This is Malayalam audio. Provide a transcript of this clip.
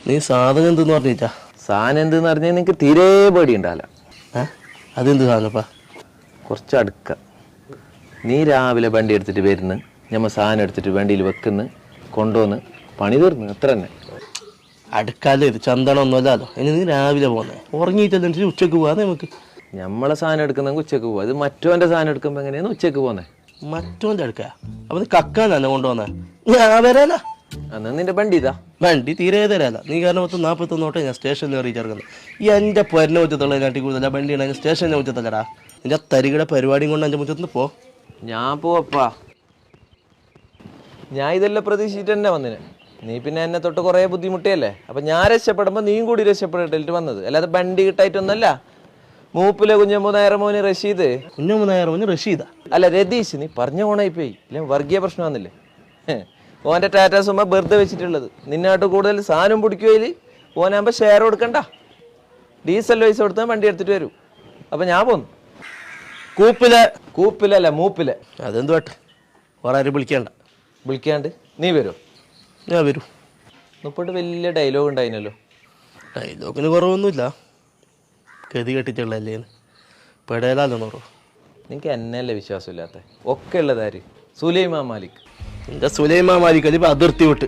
നീ സാധനം എന്തെന്ന് പറഞ്ഞിട്ടാ? സാധനം എന്തെന്ന് പറഞ്ഞാൽ നിനക്ക് തീരെ പേടി ഉണ്ടാവില്ല. അതെന്ത് സാധനപ്പാ? കുറച്ച് അടുക്ക. നീ രാവിലെ വണ്ടി എടുത്തിട്ട് വരുന്നു, ഞമ്മ സാധനം എടുത്തിട്ട് വണ്ടിയിൽ വെക്കുന്നു, കൊണ്ടുവന്ന് പണി തീർന്നു, അത്ര തന്നെ. അടുക്കാലേ ഇത് ചന്ദനം ഒന്നുമല്ലല്ലോ. ഇനി നീ രാവിലെ പോന്നേ, ഉറങ്ങിയിട്ടല്ലേ ഉച്ചക്ക് പോവാ നമുക്ക്. നമ്മളെ സാധനം എടുക്കുന്നെങ്കിൽ ഉച്ചക്ക് പോവാ. അത് മറ്റോന്റെ സാധനം എടുക്കുമ്പോൾ എങ്ങനെയാണ് ഉച്ചക്ക് പോന്നേ? മറ്റോന്റെ അടുക്ക അപ്പൊ നീ കക്കാൻ തന്നെ കൊണ്ടുവന്നേ? ഞാൻ വരാല. അന്ന് നിന്റെ വണ്ടി ഇതാ. വണ്ടി തീരെ തരാല. നീ കാരണം 41 ഞാൻ സ്റ്റേഷനിൽ കയറിയിട്ടിറങ്ങുന്നത്. ഈ എൻ്റെ പൊരനെ മുറ്റത്തുള്ള നാട്ടി കൂടുതൽ വണ്ടി ഉണ്ടെങ്കിൽ സ്റ്റേഷൻ്റെ മുറ്റത്തല്ലടാ. നിന്റെ തരികയുടെ പരിപാടിയും കൊണ്ട് എൻ്റെ മുറ്റത്ത് പോ. ഞാൻ പോവപ്പാ. ഞാൻ ഇതെല്ലാം പ്രതീക്ഷിച്ചിട്ട് തന്നെ വന്നിന്. നീ പിന്നെ എന്നെ തൊട്ട് കുറേ ബുദ്ധിമുട്ടിയല്ലേ. അപ്പം ഞാൻ രക്ഷപ്പെടുമ്പോൾ നീയും കൂടി രക്ഷപ്പെട്ടിട്ട് വന്നത്, അല്ലാതെ വണ്ടി കിട്ടായിട്ടൊന്നല്ല. മൂപ്പിലെ കുഞ്ഞമ്മൂനായരമോന് റഷീദ്. കുഞ്ഞമ്മൂനായരമോന് റഷീദാ? അല്ല, രതീഷ്. നീ പറഞ്ഞ ഓണായി പോയി. ഇല്ല, വർഗീയ പ്രശ്നം വന്നില്ലേ? ഓൻ്റെ ടാറ്റാ സുമ വെറുതെ വെച്ചിട്ടുള്ളത്. നിന്നായിട്ട് കൂടുതൽ സാധനം പിടിക്കുകയിൽ ഓനാകുമ്പോൾ ഷെയർ കൊടുക്കണ്ട. ഡീസൽ പൈസ കൊടുത്താൽ വണ്ടി എടുത്തിട്ട് വരും. അപ്പം ഞാൻ പോന്നു. കൂപ്പിലല്ല, മൂപ്പിലെ. അതെന്തു വേട്ടെ, വേറെ ആരും വിളിക്കാണ്ട് നീ വരുമോ? ഞാൻ വരും. മുപ്പോട്ട് വലിയ ഡയലോഗ് ഉണ്ടായിനല്ലോ. ഡയലോഗിന് കുറവൊന്നുമില്ല, ഗതി കെട്ടിട്ടുള്ളല്ലേ. പെടയിലല്ലോ നൂറോ. നിനക്ക് എന്നെയല്ലേ വിശ്വാസമില്ലാത്ത? ഒക്കെ ഉള്ളതാര്? സുലൈമാൻ മാലിക്. എൻ്റെ സുലൈമാൻ മാലിക് അതിപ്പോൾ അതിർത്തി വിട്ട്